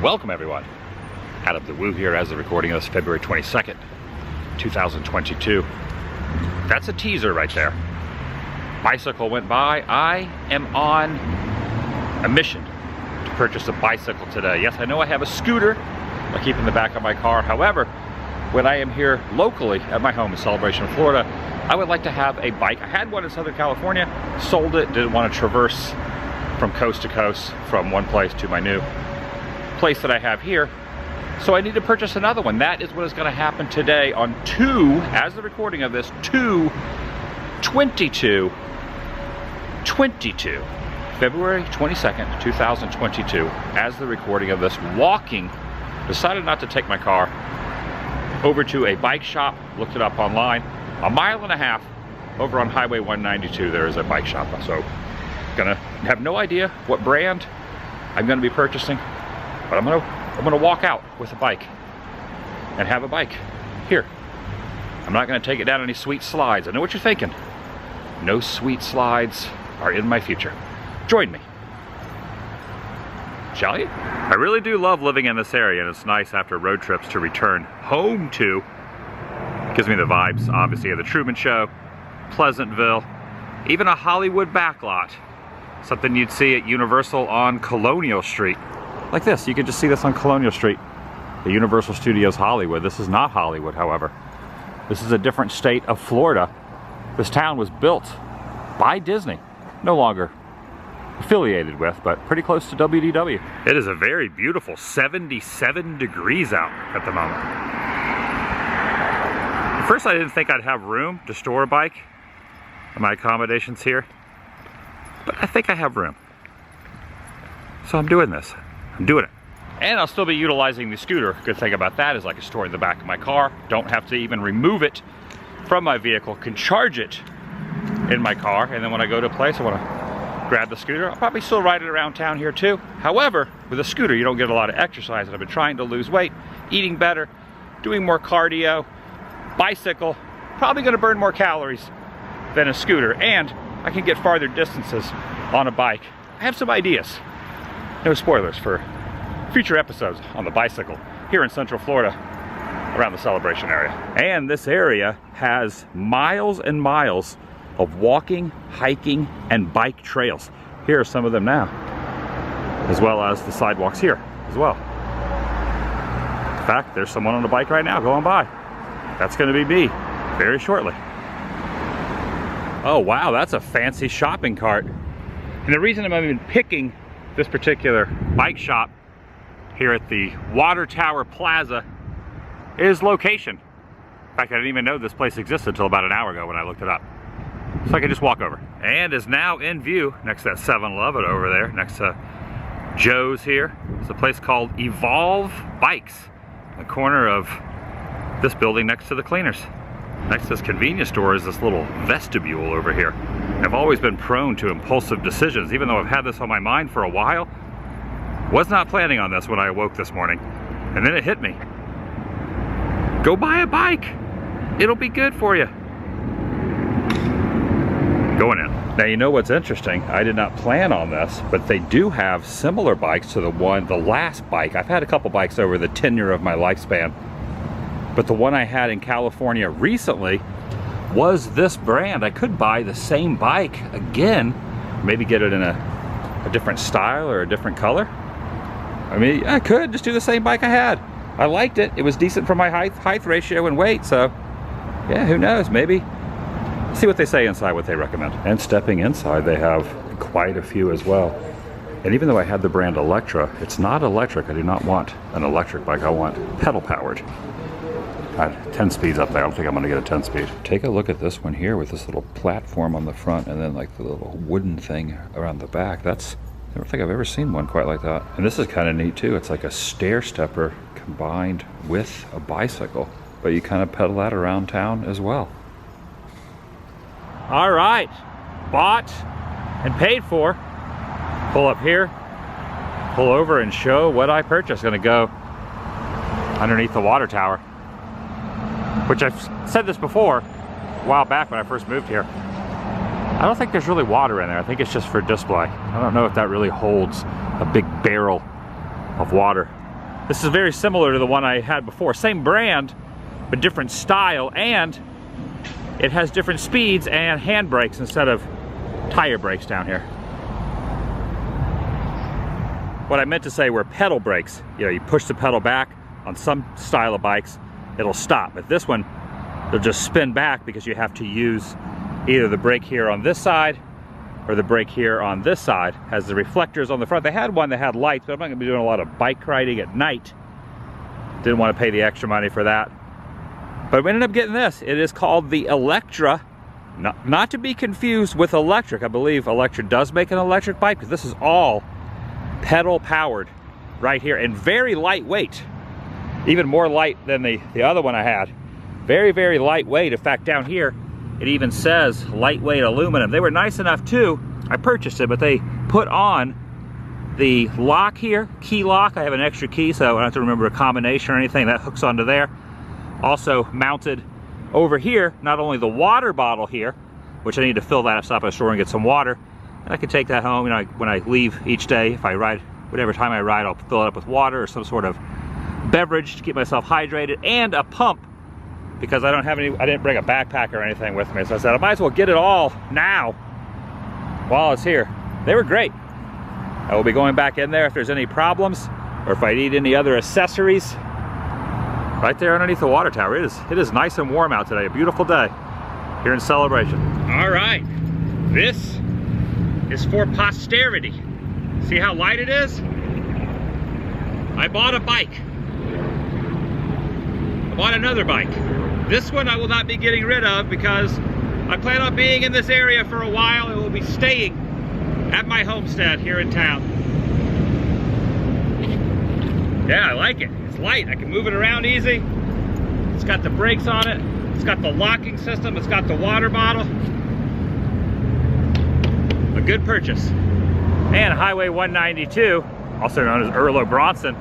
Welcome everyone. TheDailyWoo here as the recording of this February 22nd, 2022. That's a teaser right there. Bicycle went by. I am on a mission to purchase a bicycle today. Yes, I know I have a scooter I keep in the back of my car. However, when I am here locally at my home in Celebration, Florida, I would like to have a bike. I had one in Southern California, sold it, didn't want to traverse from coast to coast from one place to my new place that I have here. So I need to purchase another one. That is what is going to happen today on as the recording of this, 22 February 22nd, 2022, as the recording of this, decided not to take my car over to a bike shop, looked it up online, 1.5 miles over on Highway 192 there is a bike shop. So gonna have no idea what brand I'm gonna be purchasing, but I'm gonna walk out with a bike and have a bike here. I'm not gonna take it down any sweet slides. I know what you're thinking. No sweet slides are in my future. Join me, shall you? I really do love living in this area, and it's nice after road trips to return home to. It gives me the vibes, obviously, of the Truman Show, Pleasantville, even a Hollywood backlot. Something you'd see at Universal on Colonial Street. Like this, you can just see this on Colonial Street. The Universal Studios Hollywood. This is not Hollywood, however. This is a different state of Florida. This town was built by Disney. No longer affiliated with, but pretty close to WDW. It is a very beautiful 77 degrees out at the moment. At first I didn't think I'd have room to store a bike in my accommodations here, but I think I have room. So I'm doing this. I'm doing it. And I'll still be utilizing the scooter. Good thing about that is I can store it in the back of my car. Don't have to even remove it from my vehicle. Can charge it in my car. And then when I go to a place I want to grab the scooter. I'll probably still ride it around town here too. However, with a scooter you don't get a lot of exercise. And I've been trying to lose weight, eating better, doing more cardio. Bicycle, probably going to burn more calories than a scooter. And I can get farther distances on a bike. I have some ideas. No spoilers for future episodes on the bicycle here in Central Florida around the Celebration area. And this area has miles and miles of walking, hiking, and bike trails. Here are some of them now, as well as the sidewalks here as well. In fact, there's someone on a bike right now going by. That's going to be me very shortly. Oh wow, that's a fancy shopping cart. And the reason I'm even picking this particular bike shop here at the Water Tower Plaza is location. In fact, I didn't even know this place existed until about an hour ago when I looked it up. So I can just walk over. And is now in view next to that 7-Eleven over there, next to Joe's here. It's a place called Evolve Bikes, the corner of this building next to the cleaners. Next to this convenience store is this little vestibule over here. I've always been prone to impulsive decisions, even though I've had this on my mind for a while. Was not planning on this when I awoke this morning. And then it hit me. Go buy a bike. It'll be good for you. Going in. Now you know what's interesting? I did not plan on this, but they do have similar bikes to the last bike. I've had a couple bikes over the tenure of my lifespan. But the one I had in California recently was this brand. I could buy the same bike again, maybe get it in a different style or a different color. I mean, I could just do the same bike I had. I liked it. It was decent for my height ratio and weight, so yeah, who knows, maybe. See what they say inside, what they recommend. And stepping inside, they have quite a few as well. And even though I had the brand Electra, it's not electric. I do not want an electric bike. I want pedal powered. I had 10 speeds up there. I don't think I'm gonna get a 10 speed. Take a look at this one here with this little platform on the front and then like the little wooden thing around the back. I don't think I've ever seen one quite like that. And this is kind of neat too. It's like a stair stepper combined with a bicycle, but you kind of pedal that around town as well. All right, bought and paid for. Pull up here, pull over and show what I purchased. Gonna go underneath the water tower, which I've said this before a while back when I first moved here. I don't think there's really water in there. I think it's just for display. I don't know if that really holds a big barrel of water. This is very similar to the one I had before. Same brand, but different style, and it has different speeds and hand brakes instead of tire brakes down here. What I meant to say were pedal brakes. You know, you push the pedal back. On some style of bikes, it'll stop. But this one, it'll just spin back because you have to use either the brake here on this side or the brake here on this side. Has the reflectors on the front. They had one that had lights, but I'm not gonna be doing a lot of bike riding at night. Didn't want to pay the extra money for that. But we ended up getting this. It is called the Electra. Not to be confused with electric. I believe Electra does make an electric bike, because this is all pedal powered right here, and very lightweight. Even more light than the other one I had. Very, very lightweight. In fact, down here, it even says lightweight aluminum. They were nice enough too. I purchased it, but they put on the lock here, key lock. I have an extra key, so I don't have to remember a combination or anything. That hooks onto there. Also mounted over here, not only the water bottle here, which I need to fill that up, stop at a store and get some water. And I can take that home, you know, when I leave each day. If I ride, whatever time I ride, I'll fill it up with water or some sort of beverage to keep myself hydrated, and a pump, because I didn't bring a backpack or anything with me. So I said I might as well get it all now while it's here. They were great. I will be going back in there if there's any problems or if I need any other accessories. Right there underneath the water tower. It is nice and warm out today. A beautiful day here in Celebration. All right, this is for posterity. See how light it is? I bought a bike. I bought another bike. This one I will not be getting rid of because I plan on being in this area for a while. It will be staying at my homestead here in town. Yeah, I like it. It's light. I can move it around easy. It's got the brakes on it. It's got the locking system. It's got the water bottle. A good purchase. And Highway 192, also known as Erlo Bronson,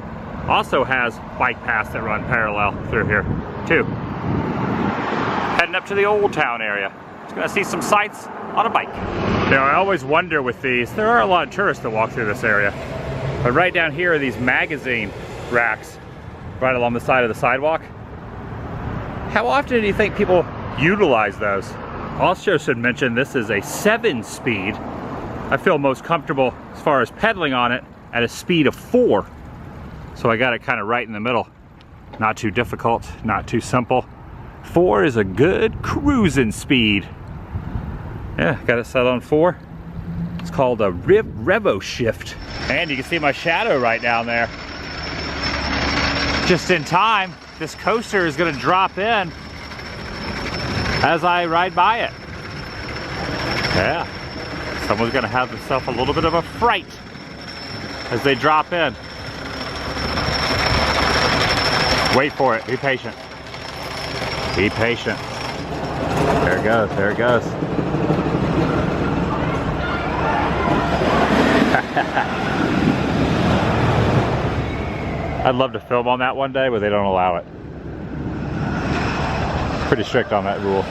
also has bike paths that run parallel through here too. Heading up to the Old Town area. Just gonna see some sights on a bike. You know, I always wonder with these, there are a lot of tourists that walk through this area, but right down here are these magazine racks right along the side of the sidewalk. How often do you think people utilize those? Also should mention this is a 7-speed. I feel most comfortable as far as pedaling on it at a speed of 4. So I got it kind of right in the middle. Not too difficult, not too simple. 4 is a good cruising speed. Yeah, got it set on 4. It's called a Revo Shift. And you can see my shadow right down there. Just in time, this coaster is gonna drop in as I ride by it. Yeah, someone's gonna have themselves a little bit of a fright as they drop in. Wait for it, be patient. Be patient. There it goes, there it goes. I'd love to film on that one day, but they don't allow it. Pretty strict on that rule.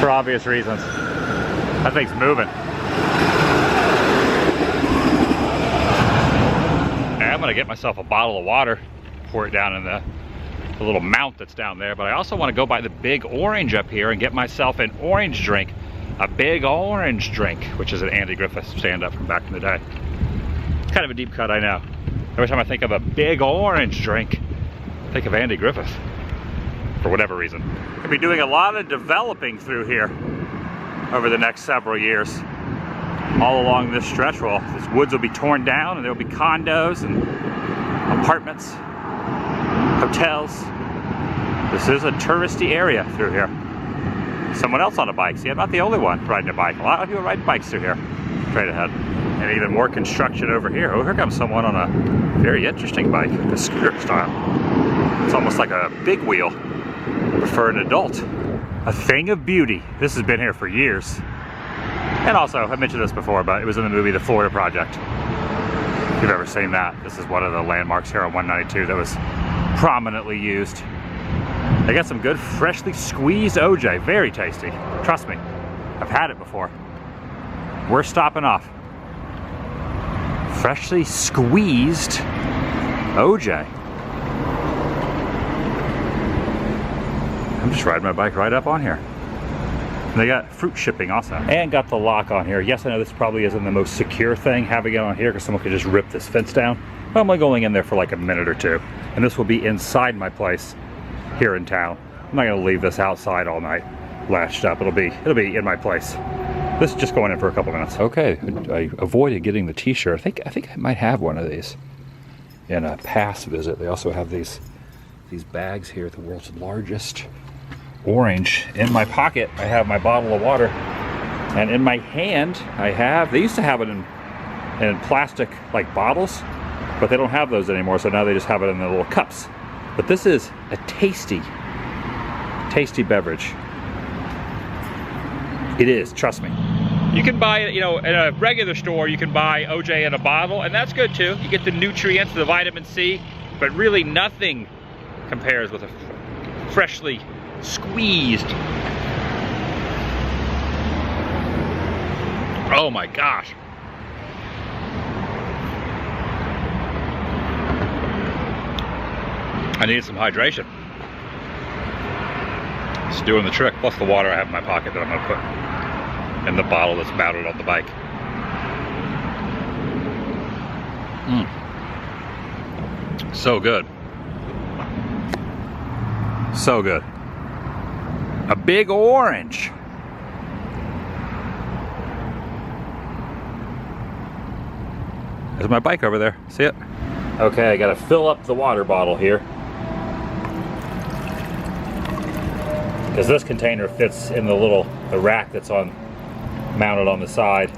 For obvious reasons. That thing's moving. And I'm gonna get myself a bottle of water, pour it down in the little mount that's down there, but I also want to go by the Big Orange up here and get myself an orange drink. A Big Orange drink, which is an Andy Griffith stand-up from back in the day. It's kind of a deep cut, I know. Every time I think of a Big Orange drink, I think of Andy Griffith, for whatever reason. I'll be doing a lot of developing through here over the next several years. All along this stretch, well, these woods will be torn down and there will be condos and apartments, hotels. This is a touristy area through here. Someone else on a bike. See, I'm not the only one riding a bike. A lot of people ride bikes through here, straight ahead. And even more construction over here. Oh, here comes someone on a very interesting bike, a scooter style. It's almost like a big wheel for an adult. A thing of beauty. This has been here for years. And also, I mentioned this before, but it was in the movie The Florida Project. If you've ever seen that, this is one of the landmarks here on 192 that was prominently used. They got some good freshly squeezed OJ, very tasty. Trust me, I've had it before. We're stopping off. Freshly squeezed OJ. I'm just riding my bike right up on here. And they got fruit shipping also. And got the lock on here. Yes, I know this probably isn't the most secure thing, having it on here, because someone could just rip this fence down. But I'm only going in there for like a minute or two. And this will be inside my place here in town. I'm not gonna leave this outside all night latched up. It'll be in my place. This is just going in for a couple minutes. Okay, I avoided getting the t-shirt. I think I might have one of these in a pass visit. They also have these bags here, the world's largest orange. In my pocket, I have my bottle of water. And in my hand, I have, they used to have it in plastic like bottles, but they don't have those anymore, so now they just have it in the little cups. But this is a tasty beverage. It is, trust me. You can buy it, you know, in a regular store, you can buy OJ in a bottle, and that's good too. You get the nutrients, the vitamin C, but really nothing compares with a freshly squeezed. Oh my gosh. I need some hydration. It's doing the trick. Plus the water I have in my pocket that I'm gonna put in the bottle that's mounted on the bike. So good. So good. A big orange. There's my bike over there. See it? Okay, I gotta fill up the water bottle here, because this container fits in the rack that's mounted on the side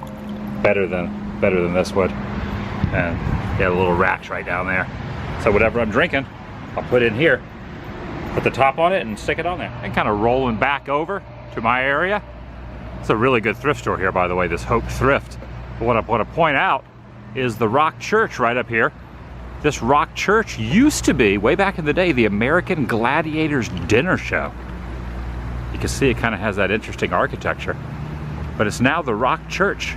better than this would. And got a little racks right down there. So whatever I'm drinking, I'll put in here, put the top on it and stick it on there. And kind of rolling back over to my area. It's a really good thrift store here, by the way, this Hope Thrift. But what I want to point out is the Rock Church right up here. This Rock Church used to be, way back in the day, the American Gladiators dinner show. You can see it kind of has that interesting architecture. But it's now the Rock Church.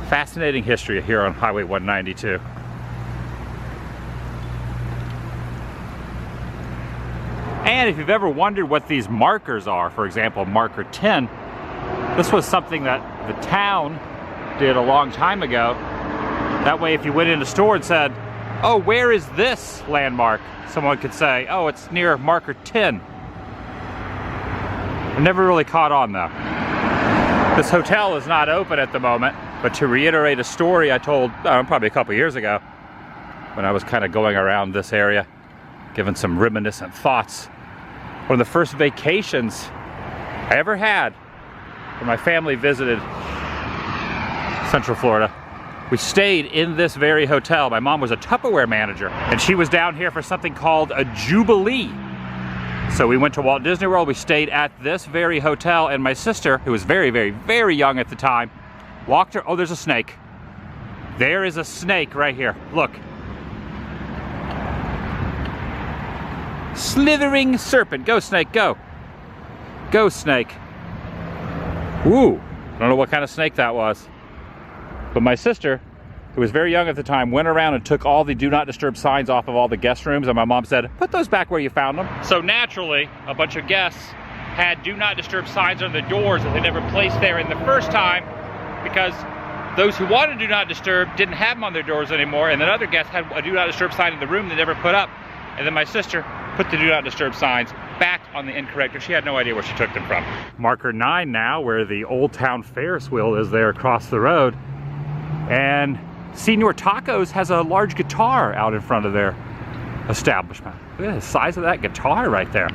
Fascinating history here on Highway 192. And if you've ever wondered what these markers are, for example, marker 10, this was something that the town did a long time ago. That way, if you went in a store and said, oh, where is this landmark? Someone could say, oh, it's near marker 10. I never really caught on though. This hotel is not open at the moment, but to reiterate a story I told probably a couple years ago, when I was kind of going around this area, giving some reminiscent thoughts. One of the first vacations I ever had when my family visited Central Florida, we stayed in this very hotel. My mom was a Tupperware manager, and she was down here for something called a Jubilee. So we went to Walt Disney World, we stayed at this very hotel, and my sister, who was very, very, very young at the time, walked her, oh, there's a snake. There is a snake right here, look. Slithering serpent, go snake, go. Go snake. Ooh, I don't know what kind of snake that was. But my sister, who was very young at the time, went around and took all the do not disturb signs off of all the guest rooms, and my mom said, put those back where you found them. So naturally, a bunch of guests had do not disturb signs on the doors that they never placed there in the first time, because those who wanted do not disturb didn't have them on their doors anymore, and then other guests had a do not disturb sign in the room they never put up. And then my sister put the do not disturb signs back on the incorrect, because she had no idea where she took them from. Marker 9 now, where the Old Town Ferris wheel is there across the road. And Senor Tacos has a large guitar out in front of their establishment. Look at the size of that guitar right there.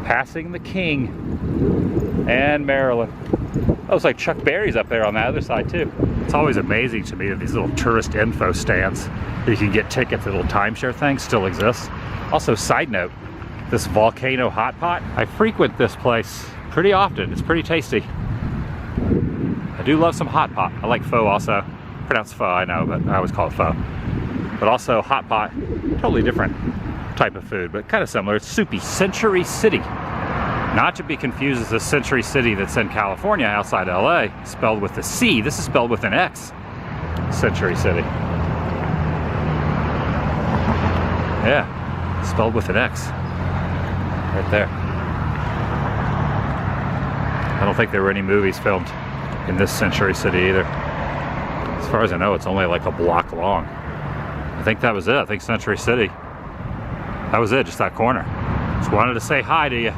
Passing the King and Maryland. Oh, it's like Chuck Berry's up there on the other side too. It's always amazing to me that these little tourist info stands that you can get tickets, little timeshare things, still exist. Also, side note, this Volcano Hot Pot, I frequent this place pretty often. It's pretty tasty. I do love some hot pot. I like pho also. Pronounced pho, I know, but I always call it pho. But also hot pot, totally different type of food, but kind of similar. It's soupy. Century City. Not to be confused with the Century City that's in California outside LA, spelled with a C. This is spelled with an X. Century City. Yeah, spelled with an X. Right there. I don't think there were any movies filmed in this Century City either. As far as I know, it's only like a block long. I think that was it. I think Century City. That was it, just that corner. Just wanted to say hi to you,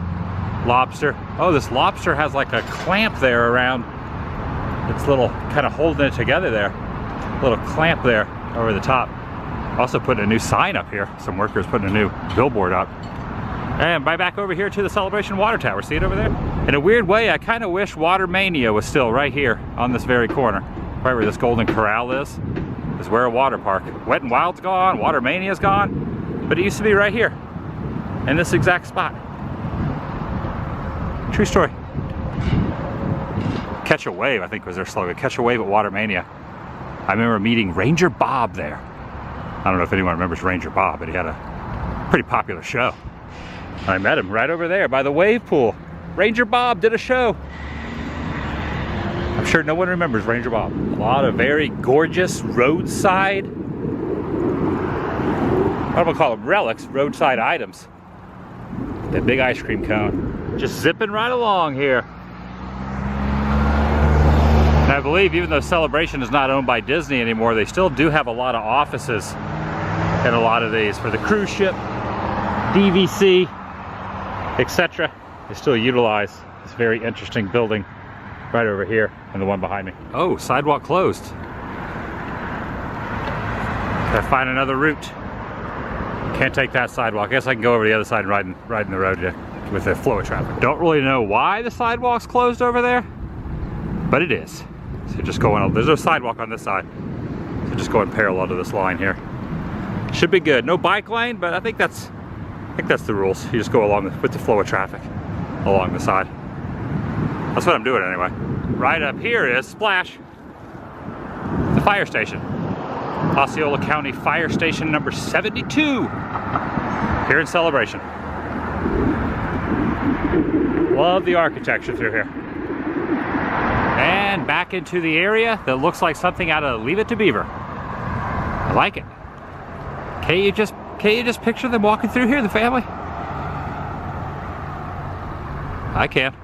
lobster. Oh, this lobster has like a clamp there around its little, kind of holding it together there. Little clamp there over the top. Also putting a new sign up here. Some workers putting a new billboard up. And back over here to the Celebration Water Tower. See it over there? In a weird way, I kind of wish Water Mania was still right here on this very corner. Right where this Golden Corral is where a water park. Wet n Wild's gone, Water Mania's gone, but it used to be right here in this exact spot. True story. Catch a Wave, I think was their slogan. Catch a Wave at Water Mania. I remember meeting Ranger Bob there. I don't know if anyone remembers Ranger Bob, but he had a pretty popular show. I met him right over there by the wave pool. Ranger Bob did a show. I'm sure no one remembers Ranger Bob. A lot of very gorgeous roadside, what am I call them, relics, roadside items. That big ice cream cone. Just zipping right along here. And I believe even though Celebration is not owned by Disney anymore, they still do have a lot of offices in a lot of these for the cruise ship, DVC, etc. They still utilize this very interesting building right over here and the one behind me. Oh, sidewalk closed. Gotta find another route. Can't take that sidewalk. I guess I can go over to the other side and ride in the road with the flow of traffic. Don't really know why the sidewalk's closed over there, but it is. So just going, there's no sidewalk on this side. So just going parallel to this line here. Should be good. No bike lane, but I think that's the rules. You just go along with the flow of traffic along the side. That's what I'm doing anyway. Right up here is, splash, the fire station. Osceola County Fire Station number 72 here in Celebration. Love the architecture through here. And back into the area that looks like something out of Leave It to Beaver. I like it. Can't you just picture them walking through here, the family? I can.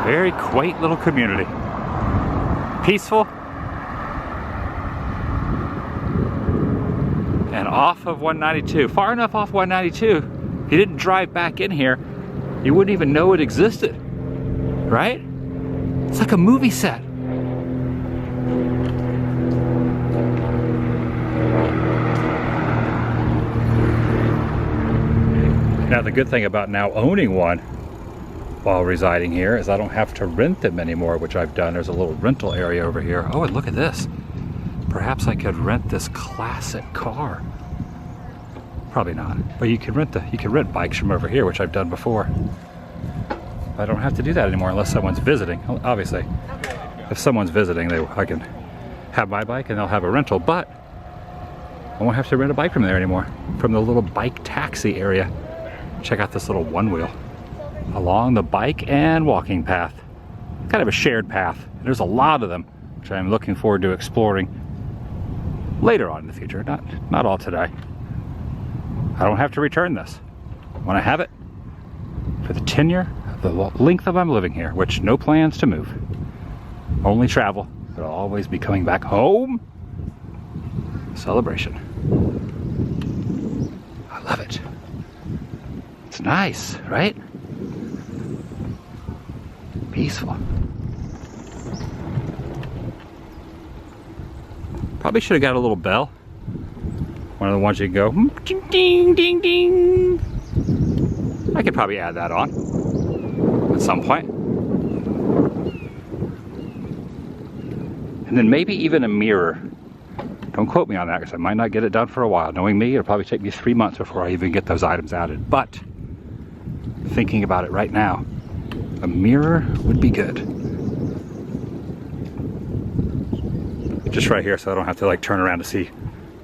Very quaint little community. Peaceful. And off of 192. Far enough off 192, if you didn't drive back in here, you wouldn't even know it existed. Right? It's like a movie set. Now the good thing about now owning one while residing here is I don't have to rent them anymore, which I've done. There's a little rental area over here. Oh, and look at this. Perhaps I could rent this classic car. Probably not, but you can rent bikes from over here, which I've done before. I don't have to do that anymore unless someone's visiting. Obviously, if someone's visiting, I can have my bike and they'll have a rental, but I won't have to rent a bike from there anymore. From the little bike taxi area. Check out this little one wheel along the bike and walking path. Kind of a shared path. There's a lot of them, which I'm looking forward to exploring later on in the future. Not all today. I don't have to return this. When I have it, for the tenure, the length of I'm living here, which no plans to move. Only travel, but I'll always be coming back home. Celebration. I love it. It's nice, right? Peaceful. Probably should have got a little bell. One of the ones you can go, ding, ding, ding, ding. I could probably add that on at some point. And then maybe even a mirror. Don't quote me on that because I might not get it done for a while. Knowing me, it'll probably take me 3 months before I even get those items added. But thinking about it right now, a mirror would be good. Just right here so I don't have to like turn around to see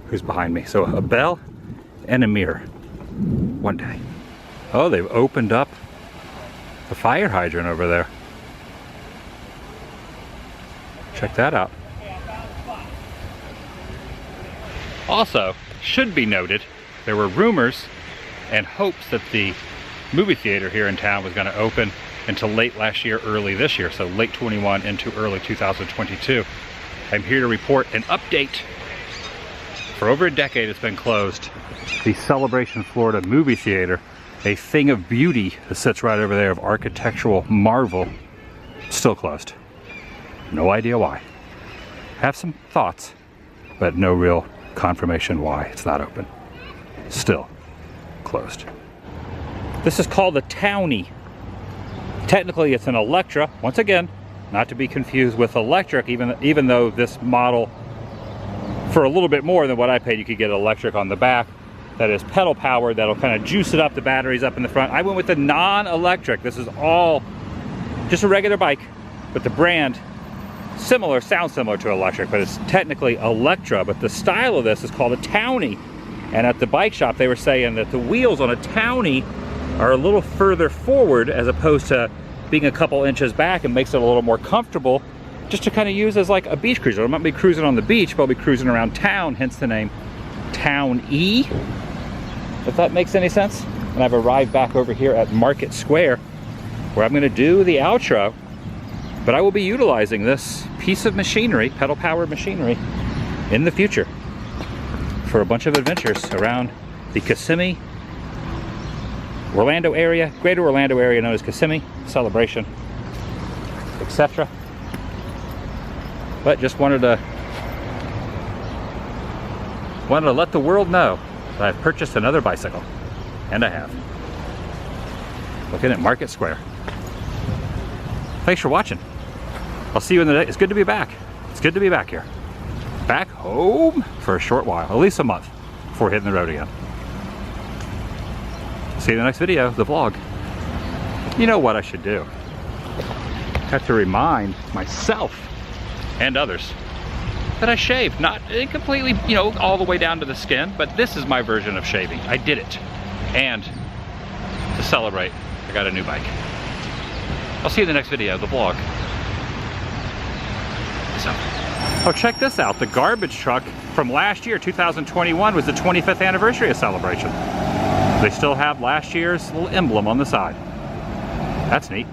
who's behind me. So a bell and a mirror one day. Oh, they've opened up the fire hydrant over there. check that out. Also, should be noted, there were rumors and hopes that the movie theater here in town was going to open until late last year, early this year, so late 21 into early 2022. I'm here to report an update. For over a decade it's been closed. The Celebration, Florida movie theater, a thing of beauty that sits right over there of architectural marvel, still closed. No idea why. Have some thoughts, but no real confirmation why it's not open. Still closed. This is called a Townie. Technically it's an Electra, once again, not to be confused with electric, even though this model, for a little bit more than what I paid, you could get electric on the back. That is pedal powered, that'll kind of juice it up, the batteries up in the front. I went with the non-electric. This is all just a regular bike, but the brand similar, sounds similar to electric, but it's technically Electra, but the style of this is called a Townie. And at the bike shop they were saying that the wheels on a Townie are a little further forward as opposed to being a couple inches back, and makes it a little more comfortable just to kind of use as like a beach cruiser. I might be cruising on the beach, but I'll be cruising around town, hence the name Townie, if that makes any sense. And I've arrived back over here at Market Square, where I'm going to do the outro, but I will be utilizing this piece of machinery, pedal powered machinery, in the future for a bunch of adventures around the Kissimmee, Orlando area, greater Orlando area known as Kissimmee, Celebration, etc. But just wanted to let the world know that I've purchased another bicycle, and I have. Looking at Market Square. Thanks for watching. I'll see you in the day. It's good to be back. It's good to be back here. Back home for a short while, at least a month, before hitting the road again. See you in the next video, the vlog. You know what I should do? I have to remind myself and others that I shaved, not completely, you know, all the way down to the skin, but this is my version of shaving. I did it. And to celebrate, I got a new bike. I'll see you in the next video, the vlog. So, oh, check this out. The garbage truck from last year, 2021, was the 25th anniversary of Celebration. They still have last year's little emblem on the side. That's neat.